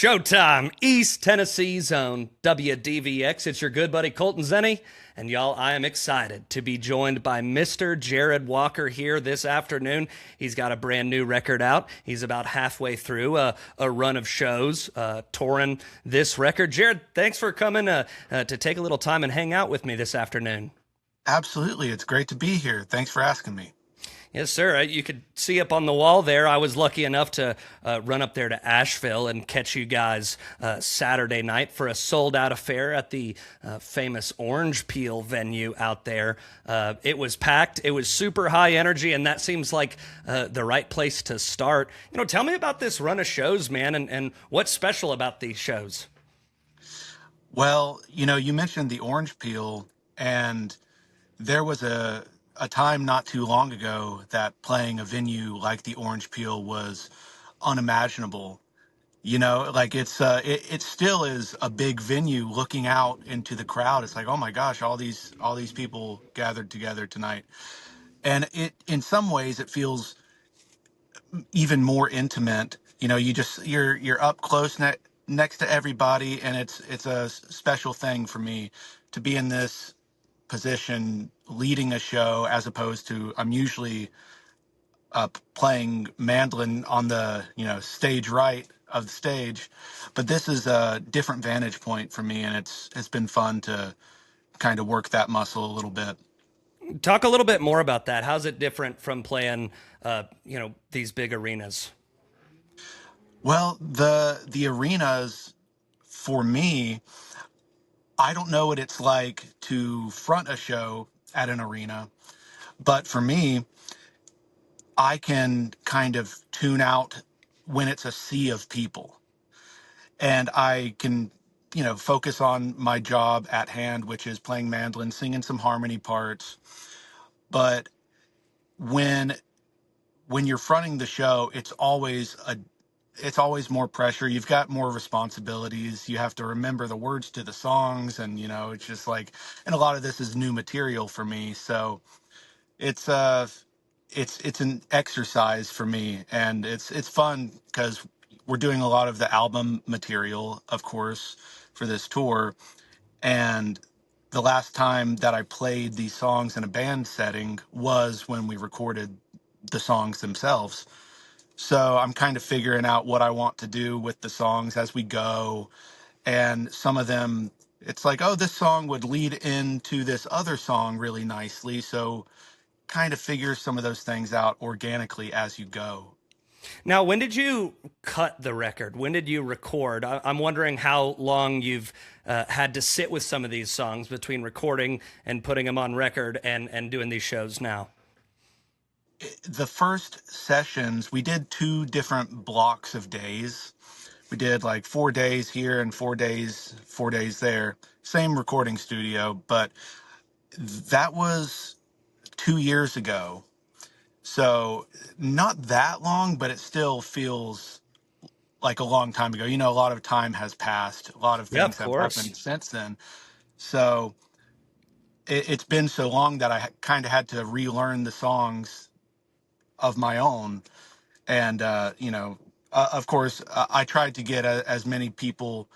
Showtime, East Tennessee's own WDVX. It's your good buddy Colton Zenni. And y'all, I am excited to be joined by Mr. Jarrod Walker here this afternoon. He's got a brand new record out. He's about halfway through a run of shows touring this record. Jarrod, thanks for coming to take a little time and hang out with me this afternoon. Absolutely. It's great to be here. Thanks for asking me. Yes, sir. You could see up on the wall there. I was lucky enough to run up there to Asheville and catch you guys Saturday night for a sold out affair at the famous Orange Peel venue out there. It was packed. It was super high energy, and that seems like the right place to start. Tell me about this run of shows, man, and what's special about these shows. Well, you mentioned the orange peel, and there was a time not too long ago that playing a venue like the Orange Peel was unimaginable. Like it still is a big venue. Looking out into the crowd, it's like, oh my gosh, all these people gathered together tonight. And it in some ways it feels even more intimate. You're up close next to everybody, and it's a special thing for me to be in this position leading a show, as opposed to I'm usually playing mandolin on the stage right of the stage. But this is a different vantage point for me, and it's been fun to kind of work that muscle a little bit. Talk a little bit more about that. How's it different from playing, these big arenas? Well, the arenas, for me, I don't know what it's like to front a show at an arena, but for me, I can kind of tune out when it's a sea of people, and I can, focus on my job at hand, which is playing mandolin, singing some harmony parts. But when when you're fronting the show, it's always more pressure. You've got more responsibilities. You have to remember the words to the songs, and it's just like, and a lot of this is new material for me, so it's it's an exercise for me, and it's fun because we're doing a lot of the album material, of course, for this tour. And the last time that I played these songs in a band setting was when we recorded the songs themselves. So I'm kind of figuring out what I want to do with the songs as we go. And some of them, it's like, oh, this song would lead into this other song really nicely. So kind of figure some of those things out organically as you go. Now, when did you cut the record? When did you record? I'm wondering how long you've had to sit with some of these songs between recording and putting them on record and doing these shows now. The first sessions, we did two different blocks of days. We did like 4 days here and 4 days there. Same recording studio, but that was 2 years ago. So not that long, but it still feels like a long time ago. A lot of time has passed. A lot of Yeah, things of have course. happened since then. So it's been so long that I kind of had to relearn the songs of my own. And, of course, I tried to get as many people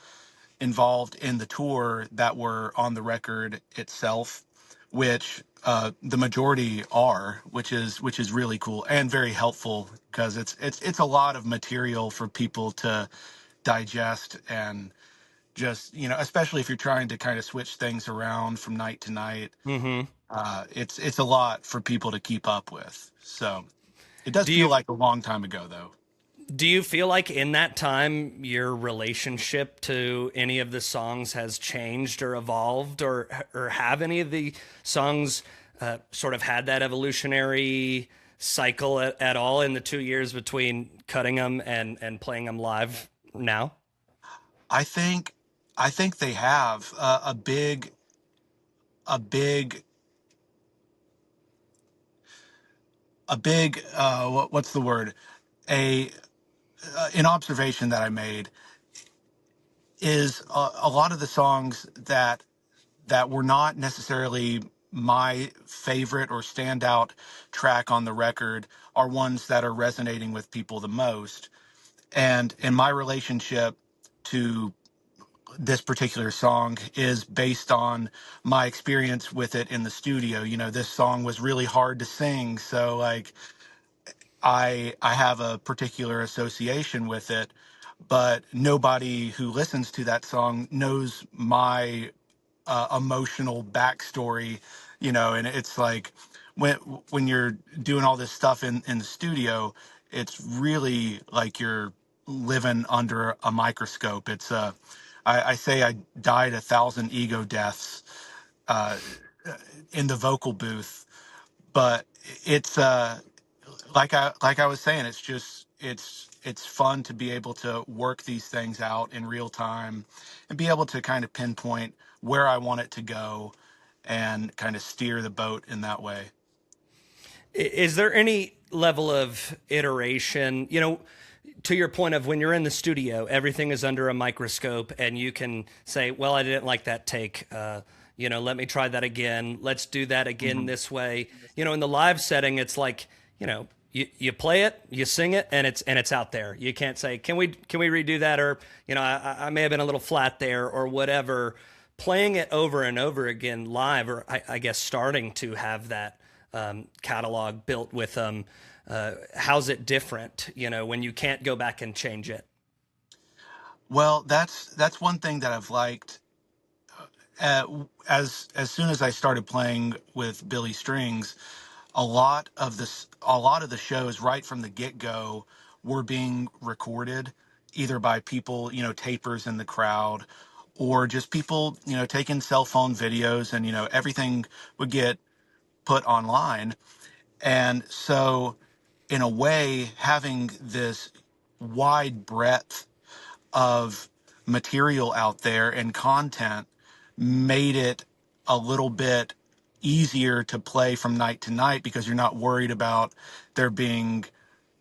involved in the tour that were on the record itself, which the majority are, which is really cool and very helpful, because it's a lot of material for people to digest. And just, especially if you're trying to kind of switch things around from night to night, Hmm. it's a lot for people to keep up with. So it does Do feel you like a long time ago, though. do you feel like in that time your relationship to any of the songs has changed or evolved, or have any of the songs sort of had that evolutionary cycle at all in the 2 years between cutting them and playing them live now? I think I think they have a big what's the word, a an observation that I made is a lot of the songs that were not necessarily my favorite or standout track on the record are ones that are resonating with people the most. And in my relationship to this particular song is based on my experience with it in the studio. You know, this song was really hard to sing, so like I have a particular association with it, but nobody who listens to that song knows my emotional backstory, you know. And it's like when when you're doing all this stuff in the studio, it's really like you're living under a microscope. It's I say I died 1,000 ego deaths uh, in the vocal booth, but it's like I was saying, it's just it's fun to be able to work these things out in real time and be able to kind of pinpoint where I want it to go and kind of steer the boat in that way. Is there any level of iteration? You know, to your point of when you're in the studio, everything is under a microscope, and you can say, "Well, I didn't like that take. You know, let me try that again. Let's do that again Mhm. this way." You know, in the live setting, it's like, you know, you play it, you sing it, and it's out there. You can't say, "Can we redo that?" Or, you know, I may have been a little flat there, or whatever. Playing it over and over again live, or I guess starting to have that catalog built with them. How's it different? You know, when you can't go back and change it. Well, that's one thing that I've liked. As soon as I started playing with Billy Strings, a lot of the shows right from the get go were being recorded either by people, you know, tapers in the crowd, or just people, you know, taking cell phone videos, and you know everything would get put online. And so in a way, having this wide breadth of material out there and content made it a little bit easier to play from night to night, because you're not worried about there being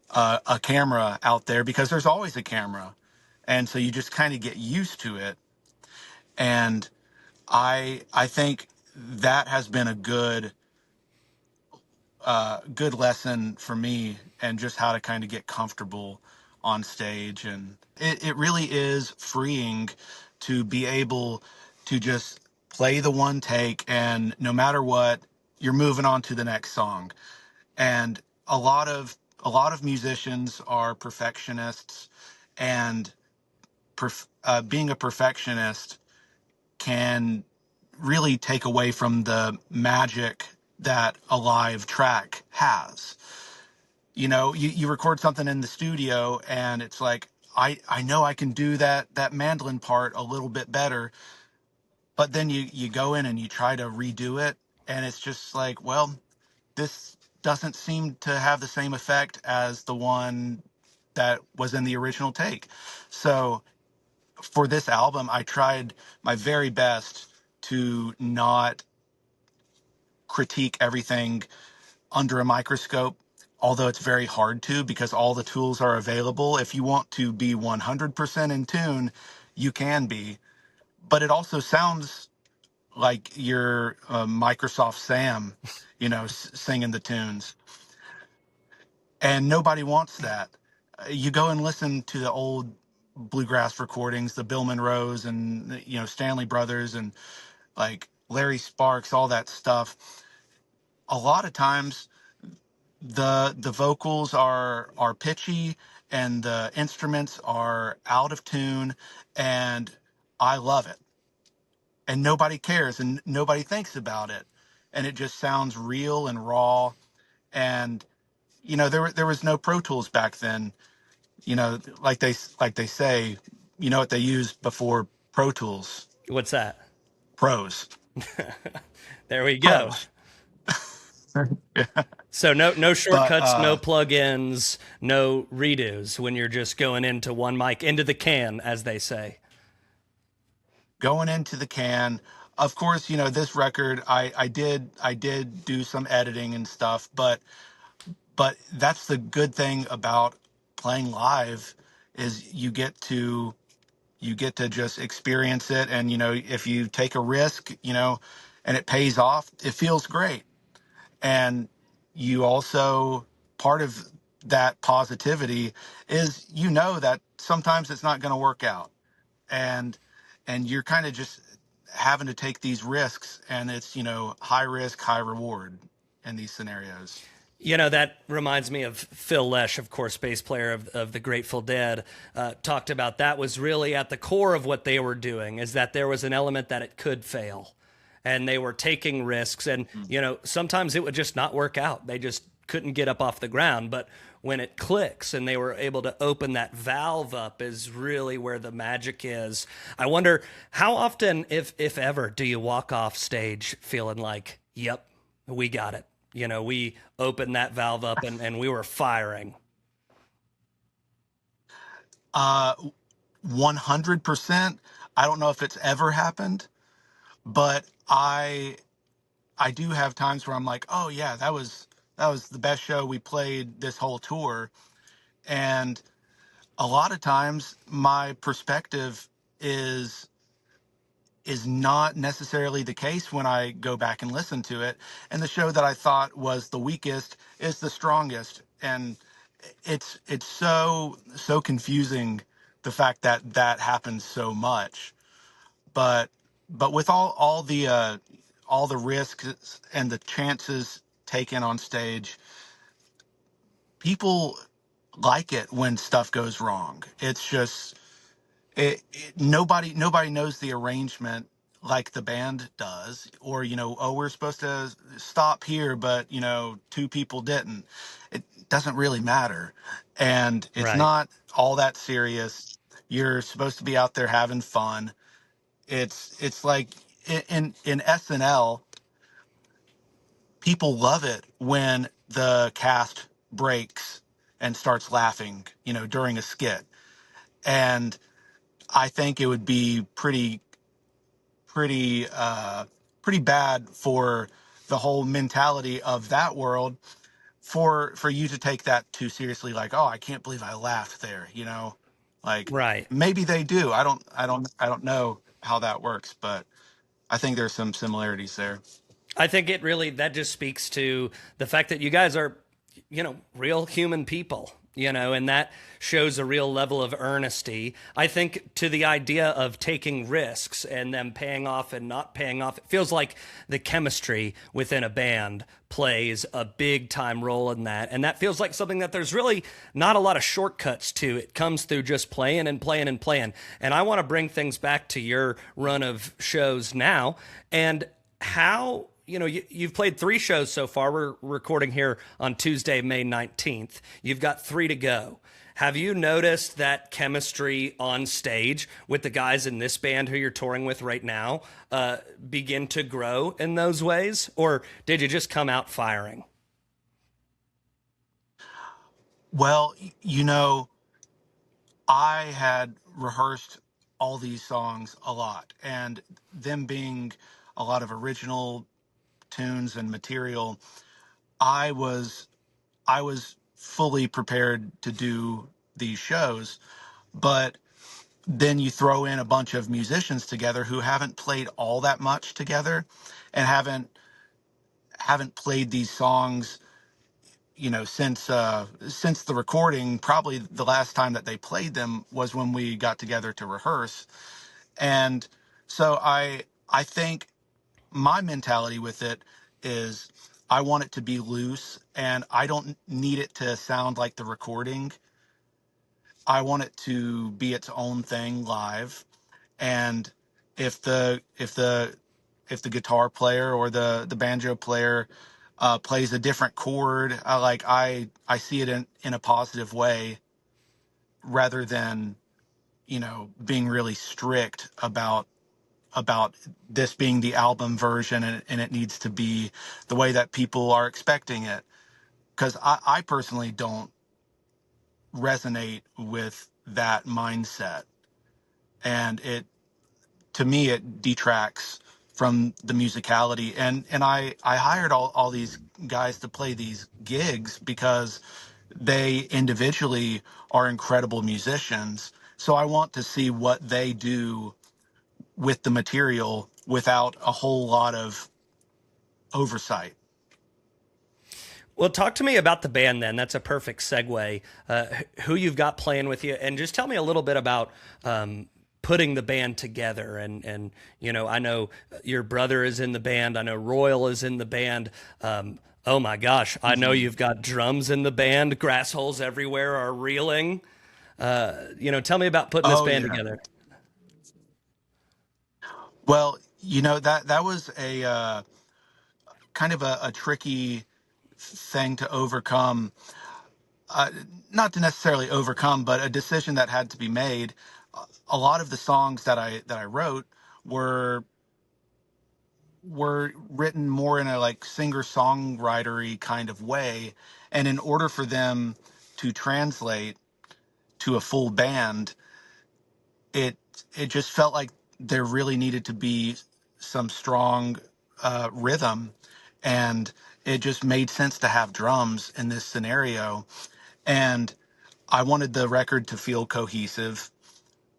a camera out there, because there's always a camera. And so you just kind of get used to it. And I think that has been a good lesson for me, and just how to kind of get comfortable on stage. And it really is freeing to be able to just play the one take, and no matter what, you're moving on to the next song. And a lot of musicians are perfectionists, and being a perfectionist can really take away from the magic that a live track has. You know, you record something in the studio, and it's like, I know I can do that mandolin part a little bit better, but then you go in and you try to redo it, and it's just like, well, this doesn't seem to have the same effect as the one that was in the original take. So for this album, I tried my very best to not critique everything under a microscope, although it's very hard to, because all the tools are available. If you want to be 100% in tune, you can be. But it also sounds like you're Microsoft Sam, you know, singing the tunes. And nobody wants that. You go and listen to the old bluegrass recordings, the Bill Monroes and, you know, Stanley Brothers, and like Larry Sparks, all that stuff. A lot of times the vocals are pitchy, and the instruments are out of tune, and I love it. And nobody cares, and nobody thinks about it. And it just sounds real and raw. And you know, there was no Pro Tools back then. You know, like they say, you know what they used before Pro Tools? What's that? Pros. There we go. Pros. So no But shortcuts, no plugins, no redos when you're just going into one mic, into the can, as they say. going into the can, of course, you know, this record, I did do some editing and stuff, but that's the good thing about playing live, is you get to just experience it. And you know, if you take a risk, you know, and it pays off, it feels great. And you also, part of that positivity is, you know, that sometimes it's not going to work out. and you're kind of just having to take these risks, and it's, high risk, high reward in these scenarios. That reminds me of Phil Lesh, of course, bass player of the Grateful Dead, talked about that was really at the core of what they were doing, is that there was an element that it could fail. And they were taking risks. And, sometimes it would just not work out. They just couldn't get up off the ground. But when it clicks and they were able to open that valve up is really where the magic is. I wonder how often, if ever, do you walk off stage feeling like, yep, we got it. We opened that valve up and we were firing. 100%. I don't know if it's ever happened, but I do have times where I'm like, oh yeah, that was the best show we played this whole tour. And a lot of times my perspective is not necessarily the case when I go back and listen to it. And the show that I thought was the weakest is the strongest. And it's so confusing, the fact that that happens so much. But with all the risks and the chances taken on stage, people like it when stuff goes wrong. It's just nobody knows the arrangement like the band does, or oh, we're supposed to stop here, but two people didn't. It doesn't really matter, and it's Right. not all that serious. You're supposed to be out there having fun. It's like in SNL, people love it when the cast breaks and starts laughing, during a skit. And I think it would be pretty pretty bad for the whole mentality of that world, for you to take that too seriously, like, oh, I can't believe I laughed there, like, Right. maybe they do. I don't know how that works, but I think there's some similarities there. I think that just speaks to the fact that you guys are, real human people, and that shows a real level of earnesty. I think to the idea of taking risks and them paying off and not paying off, it feels like the chemistry within a band plays a big time role in that. And that feels like something that there's really not a lot of shortcuts to. It comes through just playing and playing and playing. And I want to bring things back to your run of shows now, and how you've played 3 shows so far. We're recording here on Tuesday, May 19th. You've got 3 to go. Have you noticed that chemistry on stage with the guys in this band who you're touring with right now begin to grow in those ways? Or did you just come out firing? Well, I had rehearsed all these songs a lot, and them being a lot of original tunes and material, I was I was fully prepared to do these shows. But then you throw in a bunch of musicians together who haven't played all that much together, and haven't played these songs, since the recording. Probably the last time that they played them was when we got together to rehearse. And so I think my mentality with it is, I want it to be loose, and I don't need it to sound like the recording. I want it to be its own thing live. And if the guitar player or the banjo player plays a different chord, I see it in a positive way, rather than being really strict about this being the album version, and it needs to be the way that people are expecting it. Because I personally don't resonate with that mindset, and it to me it detracts from the musicality. And I hired all these guys to play these gigs because they individually are incredible musicians. So I want to see what they do with the material without a whole lot of oversight. Well, talk to me about the band then. That's a perfect segue. Who you've got playing with you, and just tell me a little bit about putting the band together. And I know your brother is in the band. I know Royal is in the band. Oh my gosh, I know Mhm. you've got drums in the band. Grass holes everywhere are reeling. Tell me about putting this Oh band yeah. together. Well, that was a kind of a tricky thing to overcome. Uh, Not to necessarily overcome, but a decision that had to be made. A lot of the songs that I wrote were written more in a like singer songwritery kind of way, and in order for them to translate to a full band, it it just felt like there really needed to be some strong rhythm, and it just made sense to have drums in this scenario. And I wanted the record to feel cohesive,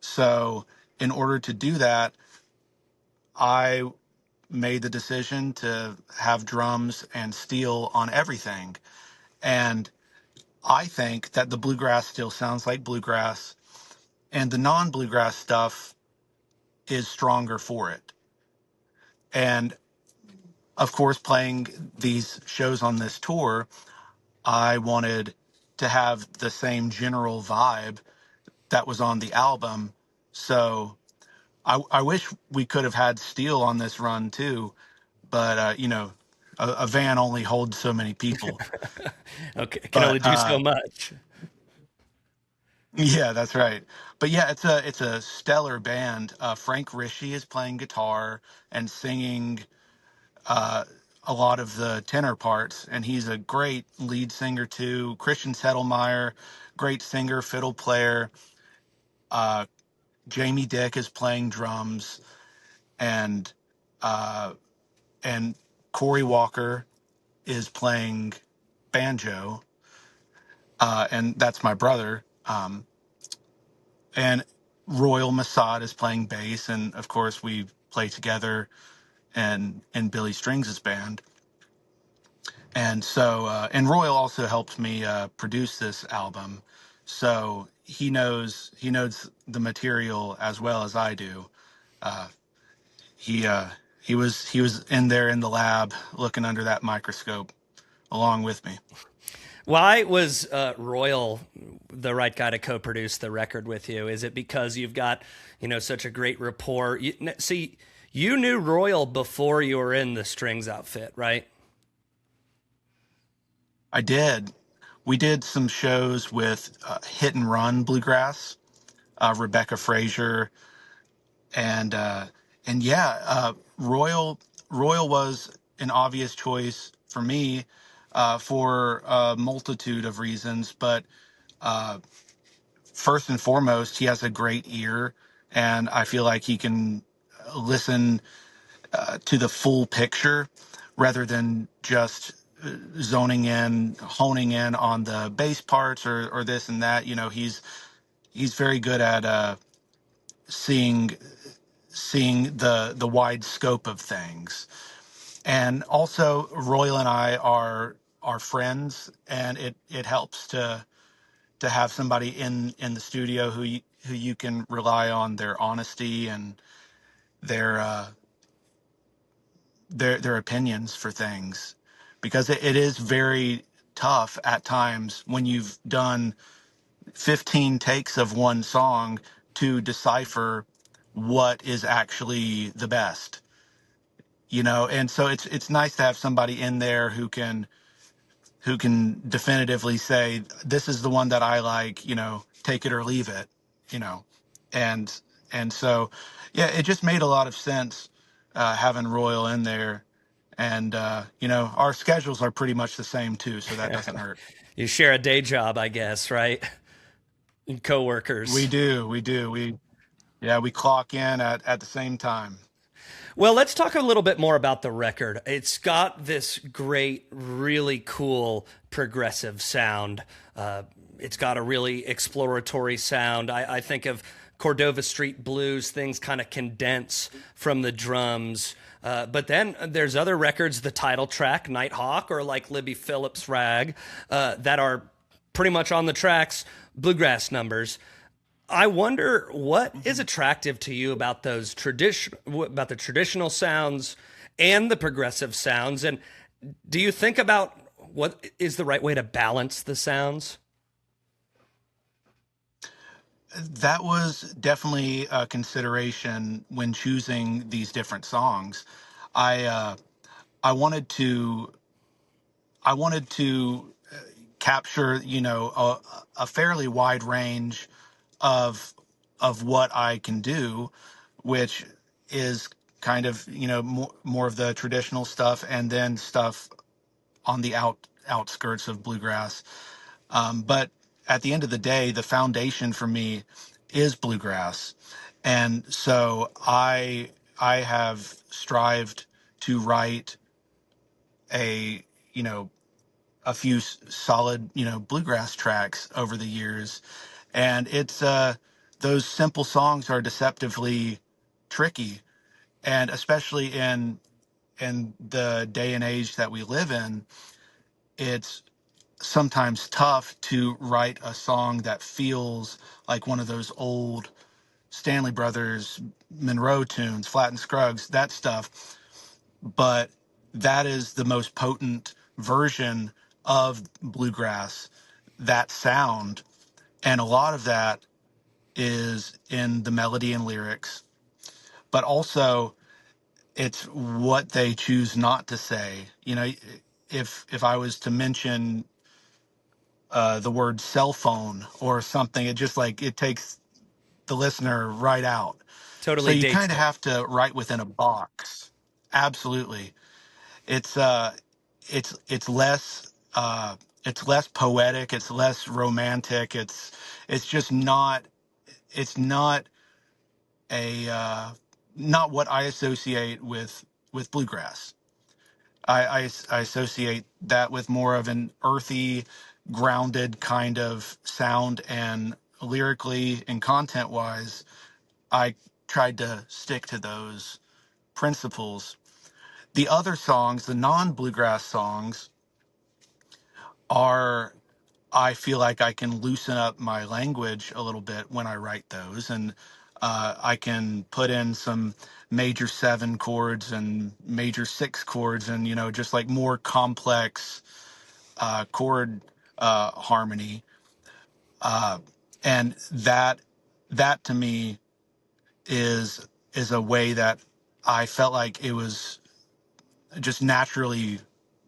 so in order to do that, I made the decision to have drums and steel on everything. And I think that the bluegrass still sounds like bluegrass, and the non bluegrass stuff is stronger for it. And of course, playing these shows on this tour, I wanted to have the same general vibe that was on the album. So I wish we could have had steel on this run too, but a van only holds so many people. Okay, can only But do so much. yeah, that's right. But yeah, it's a stellar band. Frank Rishi is playing guitar and singing uh, a lot of the tenor parts, and he's a great lead singer too. Christian Settlemeyer, great singer, fiddle player. Uh, Jamie Dick is playing drums, and uh, and Corey Walker is playing banjo, and that's my brother. And Royal Masad is playing bass, and of course we play together and in Billy Strings' band. And so, and Royal also helped me produce this album, so he knows the material as well as I do. Uh, he uh, he was in there in the lab looking under that microscope along with me. Why was Royal the right guy to co-produce the record with you? Is it because you've got such a great rapport? See, you knew Royal before you were in the Strings outfit, right? I did. We did some shows with Hit and Run Bluegrass, Rebecca Frazier, and yeah, Royal was an obvious choice for me for a multitude of reasons, but uh, first and foremost, he has a great ear, and I feel like he can listen to the full picture rather than just zoning in, honing in on the bass parts or this and that. He's very good at seeing the wide scope of things. And also, Royal and I are friends, and it helps to have somebody in the studio who you can rely on their honesty and their their opinions for things, because it is very tough at times when you've done 15 takes of one song to decipher what is actually the best, and so it's nice to have somebody in there who can definitively say this is the one that I like, take it or leave it, you know and so yeah, it just made a lot of sense having Royal in there. And our schedules are pretty much the same too, so that doesn't hurt. You share a day job, I guess, right? And We coworkers. do, we clock in at the same time. Well, let's talk a little bit more about the record. It's got this great, really cool progressive sound. It's got a really exploratory sound. I think of Cordova Street Blues, things kind of condense from the drums. But then there's other records, the title track, Nighthawk, or like Libby Phillips' Rag, that are pretty much on the tracks, bluegrass numbers. I wonder what is attractive to you about those about the traditional sounds and the progressive sounds, and do you think about what is the right way to balance the sounds? That was definitely a consideration when choosing these different songs. I uh, I wanted to I wanted to capture, a fairly wide range of what I can do, which is kind of, more of the traditional stuff, and then stuff on the outskirts of bluegrass. But at the end of the day, the foundation for me is bluegrass, and so I have strived to write a you know a few solid, bluegrass tracks over the years. And it's those simple songs are deceptively tricky. And especially in the day and age that we live in, it's sometimes tough to write a song that feels like one of those old Stanley Brothers, Monroe tunes, Flatt and Scruggs, that stuff. But that is the most potent version of bluegrass, that sound. And a lot of that is in the melody and lyrics, but also it's what they choose not to say. If I was to mention the word cell phone or something, it just like it takes the listener right out. So Totally you dates kind of it. have to write within a box. Absolutely. It's uh it's less it's less poetic, it's less romantic, it's just not it's not a not what I associate with bluegrass. I associate that with more of an earthy, grounded kind of sound, and lyrically and content wise, I tried to stick to those principles. The other songs, the non bluegrass songs, are, I feel like I can loosen up my language a little bit when I write those, and I can put in some major seven chords and major six chords, and just like more complex chord harmony, uh, and that to me is a way that I felt like it was just naturally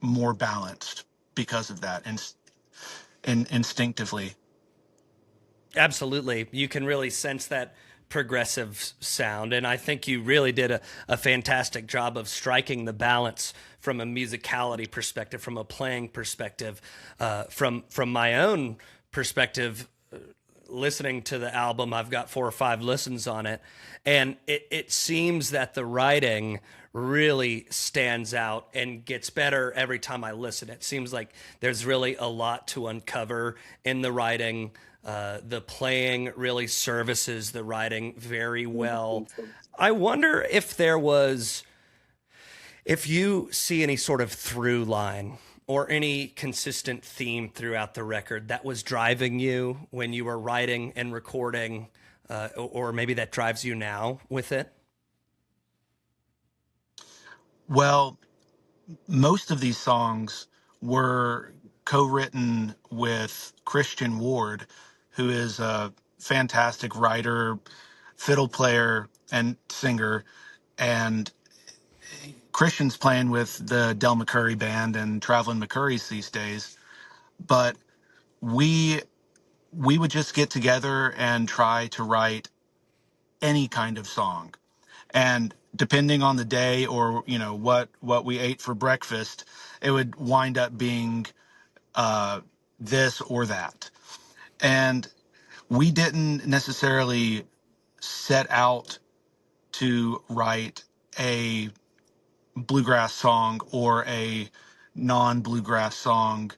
more balanced because of that, and instinctively. Absolutely. You can really sense that progressive sound. And I think you really did a fantastic job of striking the balance from a musicality perspective, from a playing perspective, from my own perspective. Listening to the album, I've got 4 or 5 listens on it, and it seems that the writing really stands out and gets better every time I listen. It seems like there's really a lot to uncover in the writing. The playing really services the writing very well. I wonder if you see any sort of through line or any consistent theme throughout the record that was driving you when you were writing and recording, or maybe that drives you now with it. Well, most of these songs were co-written with Christian Ward, who is a fantastic writer, fiddle player, and singer. And Christian's playing with the Del McCurry band and Traveling McCurrys these days. But we we would just get together and try to write any kind of song. And depending on the day, or what we ate for breakfast, it would wind up being uh, this or that. And we didn't necessarily set out to write a bluegrass song or a non-bluegrass song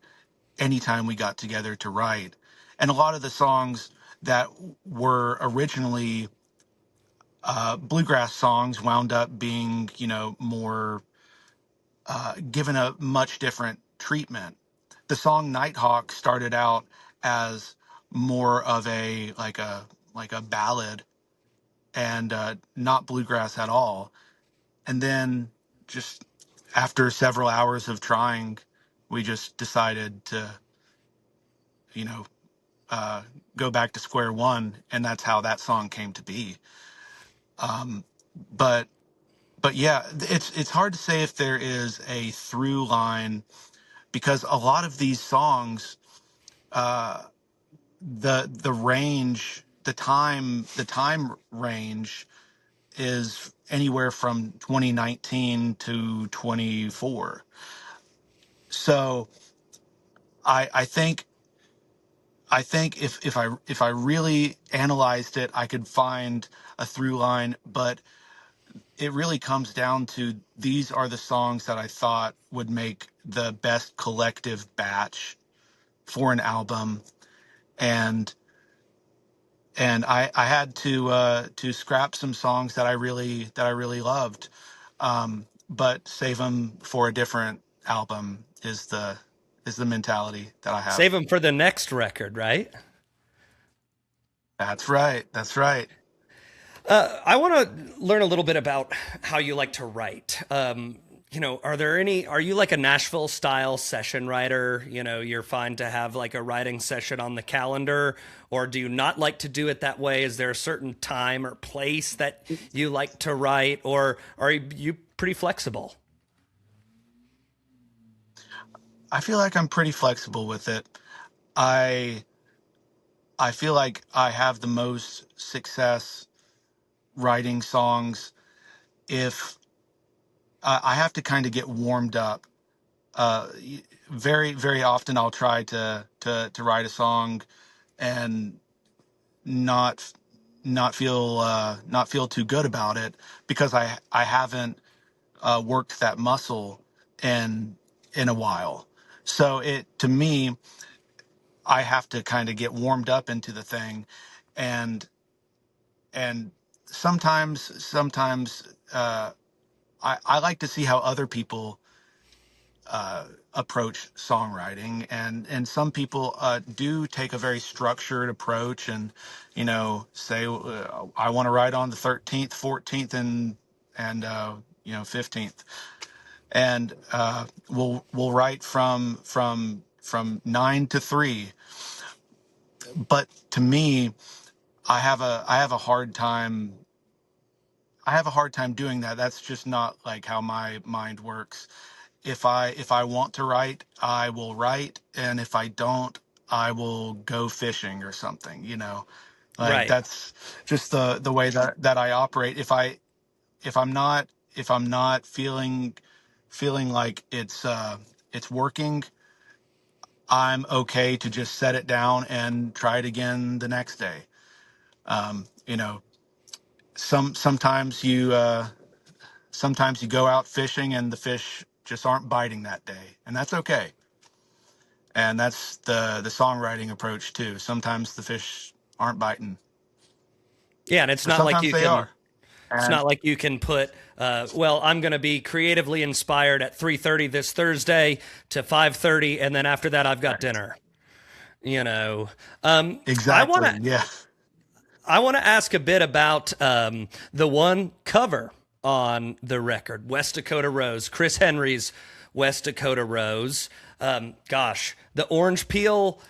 anytime we got together to write. And a lot of the songs that were originally bluegrass songs wound up being, more given a much different treatment. The song Nighthawk started out as more of a like a ballad, and not bluegrass at all. And then just after several hours of trying, we just decided to, you know, uh, go back to square one, and that's how that song came to be. Um, but but yeah, it's hard to say if there is a through line, because a lot of these songs, uh, the range, the time range is anywhere from 2019 to 24. So I think if I really analyzed it, I could find a through line, but it really comes down to these are the songs that I thought would make the best collective batch for an album, and I had to scrap some songs that I really loved, but save them for a different album is the mentality that I Save have. them for the next record, right? That's right. That's right. I want to learn a little bit about how you like to write. Are you like a Nashville style session writer? You're fine to have like a writing session on the calendar, or do you not like to do it that way? Is there a certain time or place that you like to write, or are you pretty flexible? I feel like I'm pretty flexible with it. I I feel like I have the most success writing songs if I have to kind of get warmed up. Very, very often I'll try to write a song and not not feel too good about it because I haven't worked that muscle in in a while. So it to me, I have to kind of get warmed up into the thing, and and sometimes I like to see how other people approach songwriting, and some people do take a very structured approach, and say I want to write on the 13th, 14th, and 15th, and we'll write from 9 to 3. But to me, I have a hard time doing that. That's just not like how my mind works. If I want to write, I will write, and if I don't, I will go fishing or something, Like Right. that's just the way that I operate. If I'm not feeling like it's working, I'm okay to just set it down and try it again the next day. Um, you know, sometimes you go out fishing and the fish just aren't biting that day, and that's okay. And that's the songwriting approach too. Sometimes the fish aren't biting, Yeah, and it's or not like sometimes you they can are. It's And not like you can put, well, I'm going to be creatively inspired at 3:30 this Thursday to 5:30, and then after that, I've got dinner. You know, um, I want exactly, to yeah. I want to ask a bit about the one cover on the record, West Dakota Rose, Chris Henry's West Dakota Rose. Gosh, the orange peel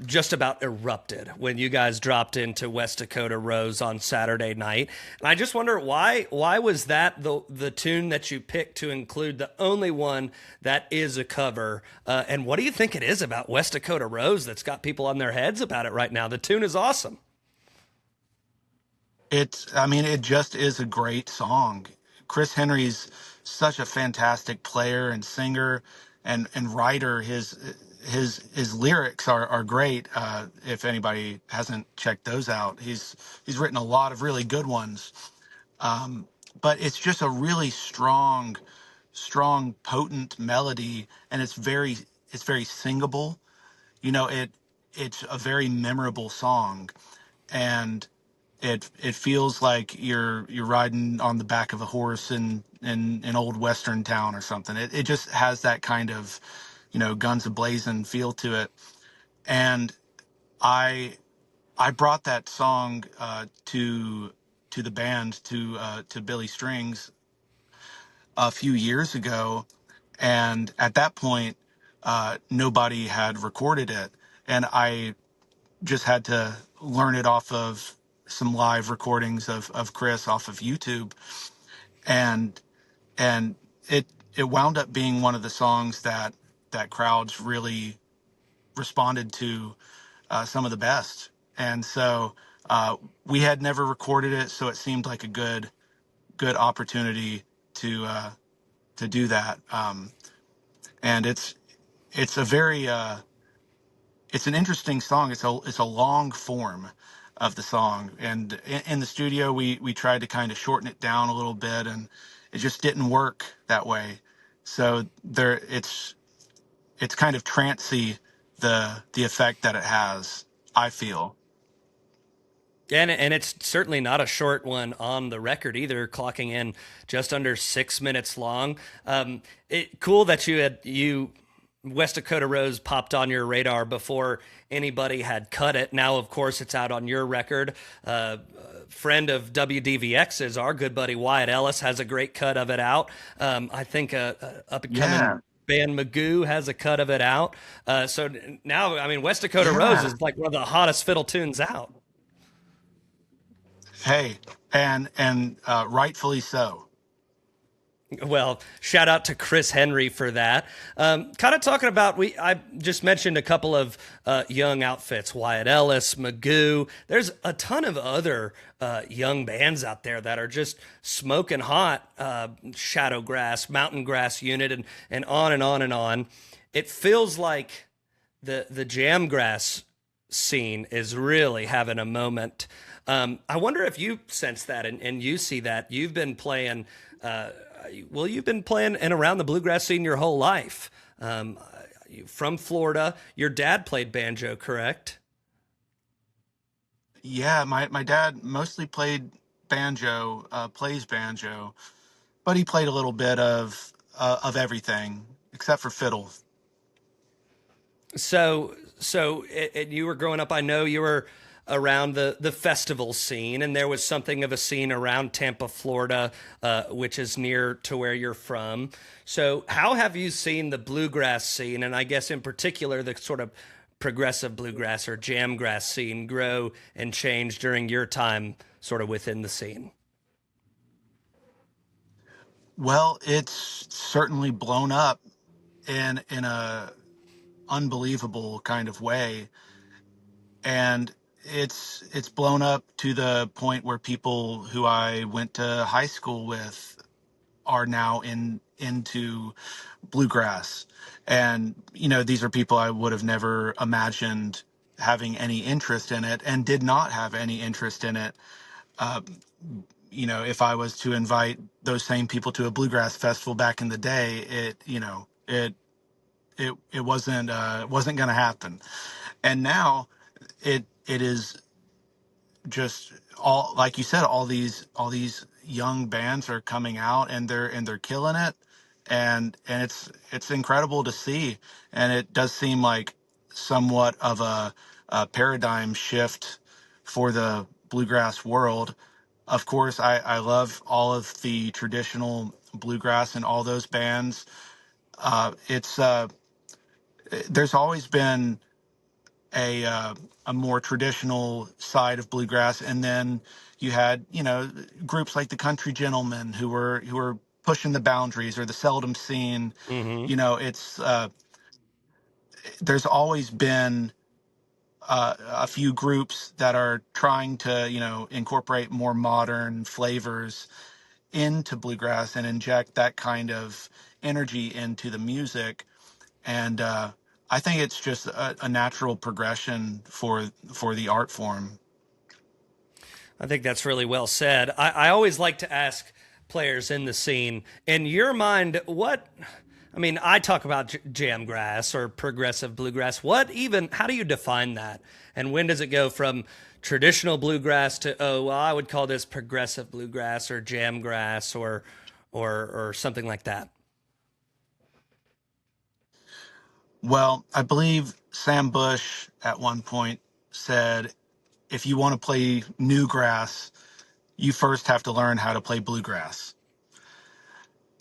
just about erupted when you guys dropped into West Dakota Rose on Saturday night. And I just wonder why was that the tune that you picked to include the only one that is a cover? And what do you think it is about West Dakota Rose that's got people on their heads about it right now? The tune is awesome. It just is a great song. Chris Henry's such a fantastic player and singer and writer. His lyrics are great. If anybody hasn't checked those out, he's written a lot of really good ones. But it's just a really strong, potent melody, and it's very singable. It's a very memorable song, and it feels like you're riding on the back of a horse in an old western town or something. It just has that kind of guns a blazing feel to it, and I I brought that song to the band to Billy Strings a few years ago, and at that point, nobody had recorded it, and I just had to learn it off of some live recordings of Chris off of YouTube, and and it wound up being one of the songs that crowds really responded to some of the best. And so we had never recorded it, so it seemed like a good opportunity to do that. And it's a very it's an interesting song. It's a long form of the song, and in the studio we tried to kind of shorten it down a little bit, and it just didn't work that way. So there, it's kind of trancy, the effect that it has, I feel. And it's certainly not a short one on the record either, clocking in just under 6 minutes long. Cool that you West Dakota Rose popped on your radar before anybody had cut it. Now, of course, it's out on your record. Friend of WDVX is our good buddy Wyatt Ellis has a great cut of it out. I think up and Yeah, coming band Magoo has a cut of it out. So now, I mean, West Dakota Rose yeah. is like one of the hottest fiddle tunes out. Hey, and rightfully so. Well, shout out to Chris Henry for that. Kind of talking about I just mentioned a couple of young outfits: Wyatt Ellis, Magoo. There's a ton of other young bands out there that are just smoking hot. Shadowgrass, Mountain Grass Unit, and on and on and on. It feels like the Jamgrass scene is really having a moment. I wonder if you sense that and you see that. You've been playing. You've been playing and around the bluegrass scene your whole life. From Florida, your dad played banjo, correct? Yeah, my dad mostly played banjo, plays banjo, but he played a little bit of everything except for fiddle. So you were growing up. I know you were around the festival scene, and there was something of a scene around Tampa, Florida, which is near to where you're from. So, how have you seen the bluegrass scene, and I guess in particular the sort of progressive bluegrass or jamgrass scene grow and change during your time, sort of within the scene? Well, it's certainly blown up in a unbelievable kind of way, and it's blown up to the point where people who I went to high school with are now into bluegrass. And these are people I would have never imagined having any interest in it, and did not have any interest in it. uh, if I was to invite those same people to a bluegrass festival back in the day, it wasn't going to happen. And now it is just, all like you said, all these young bands are coming out, and they're killing it, and it's incredible to see. And it does seem like somewhat of a paradigm shift for the bluegrass world. Of course, I love all of the traditional bluegrass and all those bands. It's There's always been a uh, a more traditional side of bluegrass, and then you had groups like the Country Gentlemen who were pushing the boundaries, or the Seldom Scene. Hmm. It's There's always been a few groups that are trying to incorporate more modern flavors into bluegrass and inject that kind of energy into the music. And I think it's just a natural progression for the art form. I think that's really well said. I always like to ask players in the scene, in your mind, I mean, I talk about jam grass or progressive bluegrass. How do you define that? And when does it go from traditional bluegrass to, oh, well, I would call this progressive bluegrass or jam grass or something like that? Well, I believe Sam Bush at one point said if you want to play newgrass, you first have to learn how to play bluegrass.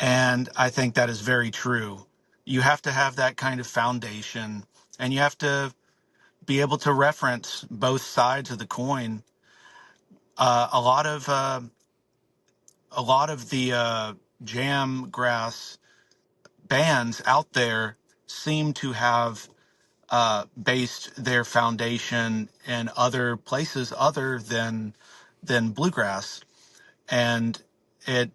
And I think that is very true. You have to have that kind of foundation, and you have to be able to reference both sides of the coin. Uh, a lot of uh, a lot of the jam grass bands out there seem to have based their foundation in other places other than bluegrass, and it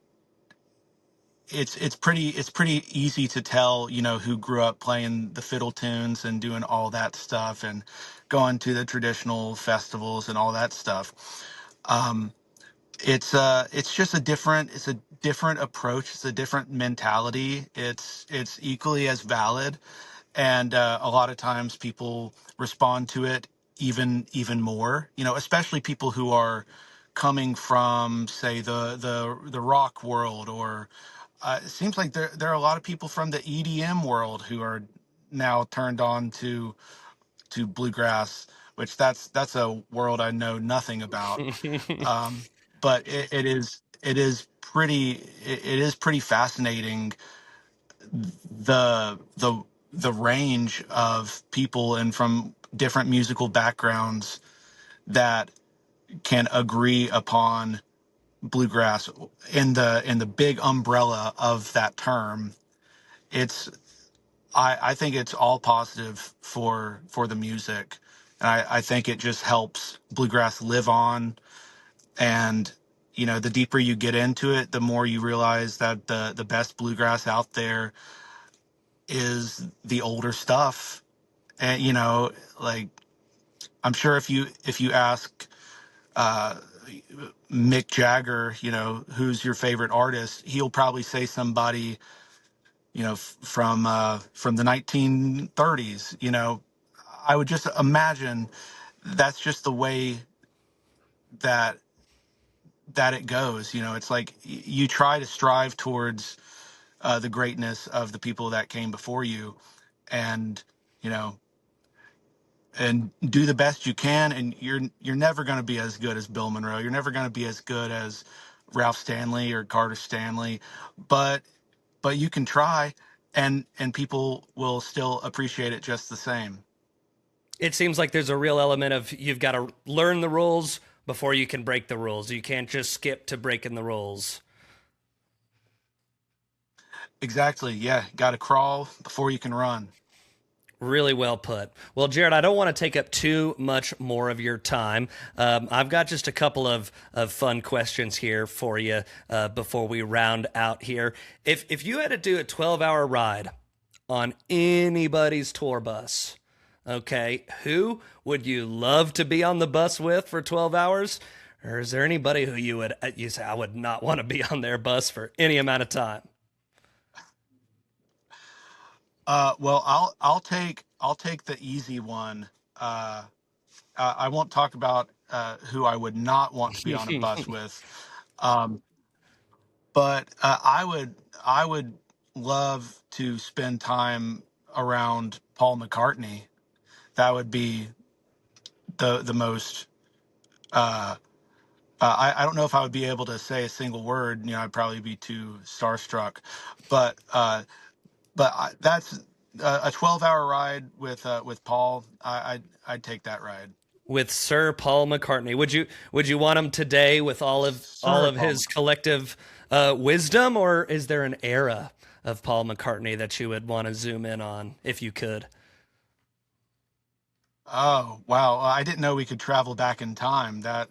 it's pretty easy to tell, who grew up playing the fiddle tunes and doing all that stuff and going to the traditional festivals and all that stuff. Um, it's just a different approach. It's a different mentality. It's equally as valid, and a lot of times people respond to it even more. Especially people who are coming from, say, the rock world, or it seems like there are a lot of people from the EDM world who are now turned on to bluegrass, which that's a world I know nothing about. um, but it is pretty fascinating, the range of people and from different musical backgrounds that can agree upon bluegrass in the big umbrella of that term. It's I think it's all positive for the music. And I think it just helps bluegrass live on. And the deeper you get into it, the more you realize that the best bluegrass out there is the older stuff. And like, I'm sure if you ask uh Mick Jagger, who's your favorite artist, he'll probably say somebody, from the 1930s. I would just imagine that's just the way that it goes. It's like you try to strive towards the greatness of the people that came before you, and you know and do the best you can. And you're never going to be as good as Bill Monroe. You're never going to be as good as Ralph Stanley or Carter Stanley, but you can try, and people will still appreciate it just the same. It seems like there's a real element of you've got to learn the rules before you can break the rules. You can't just skip to breaking the rules. Exactly. Yeah. Got to crawl before you can run. Really well put. Well, Jarrod, I don't want to take up too much more of your time. I've got just a couple of fun questions here for you before we round out here. If you had to do a 12-hour ride on anybody's tour bus, okay, who would you love to be on the bus with for 12 hours? Or is there anybody who you say, I would not want to be on their bus for any amount of time? Well, I'll take the easy one. I won't talk about who I would not want to be on a bus with. Um, but I would love to spend time around Paul McCartney. That would be the most. Uh, I don't know if I would be able to say a single word. I'd probably be too starstruck. But that's a 12-hour ride with Paul. I'd take that ride. With Sir Paul McCartney. Would you want him today with all Sir of Paul his McCartney. collective wisdom, or is there an era of Paul McCartney that you would want to zoom in on if you could? Oh wow! I didn't know we could travel back in time. That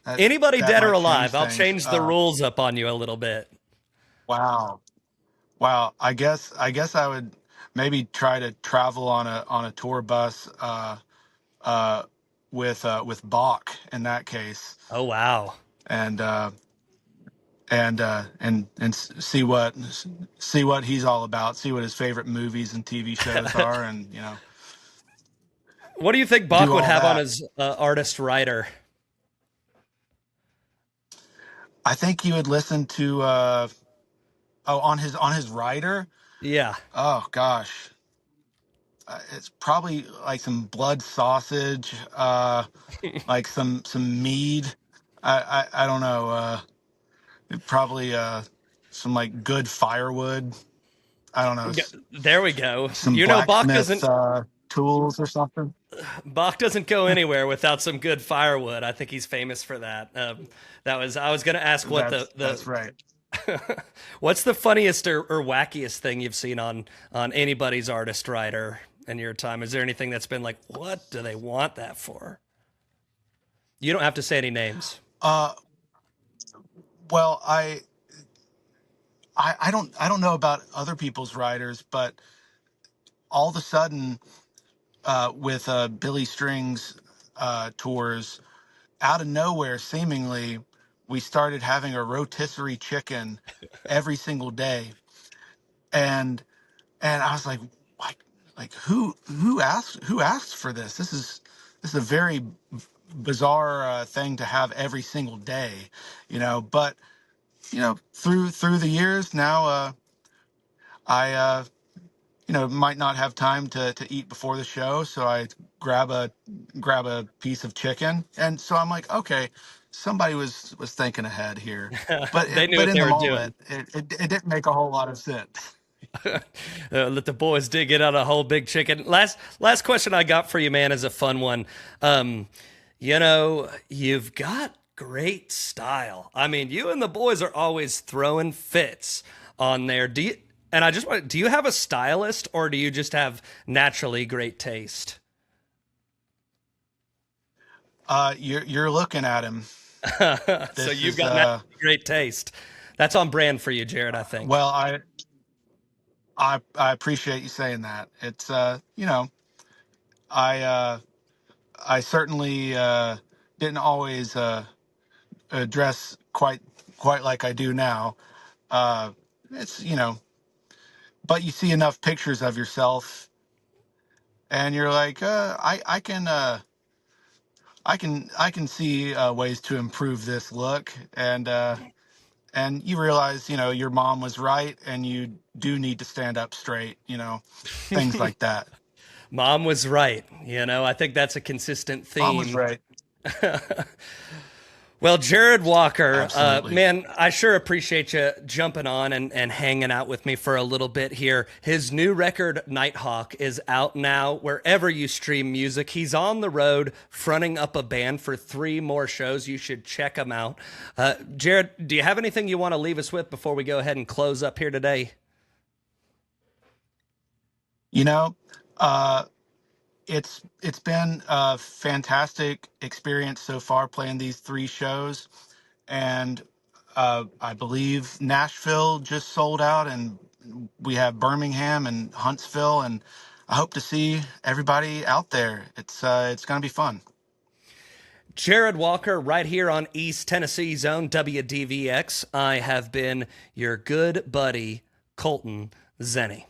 Anybody that dead or might change alive? I'll things. change the rules up on you a little bit. Wow, wow. I guess I would maybe try to travel on a tour bus uh, with Bach in that case, Oh wow. and see what he's all about. See what his favorite movies and TV shows are, and What do you think Bach do would all have on that. his artist writer? I think he would listen to on his rider. Yeah. Oh gosh. it's probably like some blood sausage, like some mead. I don't know. Probably some like good firewood. I don't know. There we go. Some You know, blacksmith tools or something. Bach doesn't go anywhere without some good firewood. I think he's famous for that. I was going to ask what That's right. what's the funniest or wackiest thing you've seen on anybody's artist writer in your time? Is there anything that's been like, what do they want that for? You don't have to say any names. Uh, well, I don't know about other people's writers, but all of a sudden, with Billy Strings tours, out of nowhere, seemingly, we started having a rotisserie chicken every single day, and I was like who asked for this? This is a very bizarre thing to have every single day, But through the years now, I might not have time to eat before the show, so I grab a piece of chicken, and so I'm like, okay, somebody was thinking ahead here, They knew but what in they the were doing. moment, it didn't make a whole lot of sense. Let the boys dig it out a whole big chicken. Last question I got for you, man, is a fun one. You've got great style. I mean, you and the boys are always throwing fits on there. Do you have a stylist, or do you just have naturally great taste? You're looking at him. So This you've is got naturally great taste. That's on brand for you, Jarrod, I think. well, I appreciate you saying that. It's I I certainly didn't always dress quite like I do now. It's but you see enough pictures of yourself, and you're like, I can see ways to improve this look, and you realize your mom was right, and you do need to stand up straight, things like that. Mom was right. I think that's a consistent Mom was theme. right. Well, Jarrod Walker, Absolutely. man, I sure appreciate you jumping on and hanging out with me for a little bit here. His new record, Nighthawk, is out now wherever you stream music. He's on the road fronting up a band for 3 more shows. You should check him out. Jarrod, do you have anything you want to leave us with before we go ahead and close up here today? You know, uh, it's been a fantastic experience so far playing these 3 shows, and I believe Nashville just sold out, and we have Birmingham and Huntsville, and I hope to see everybody out there. It's going to be fun. Jarrod Walker, right here on East Tennessee's own WDVX. I have been your good buddy, Colton Zenni.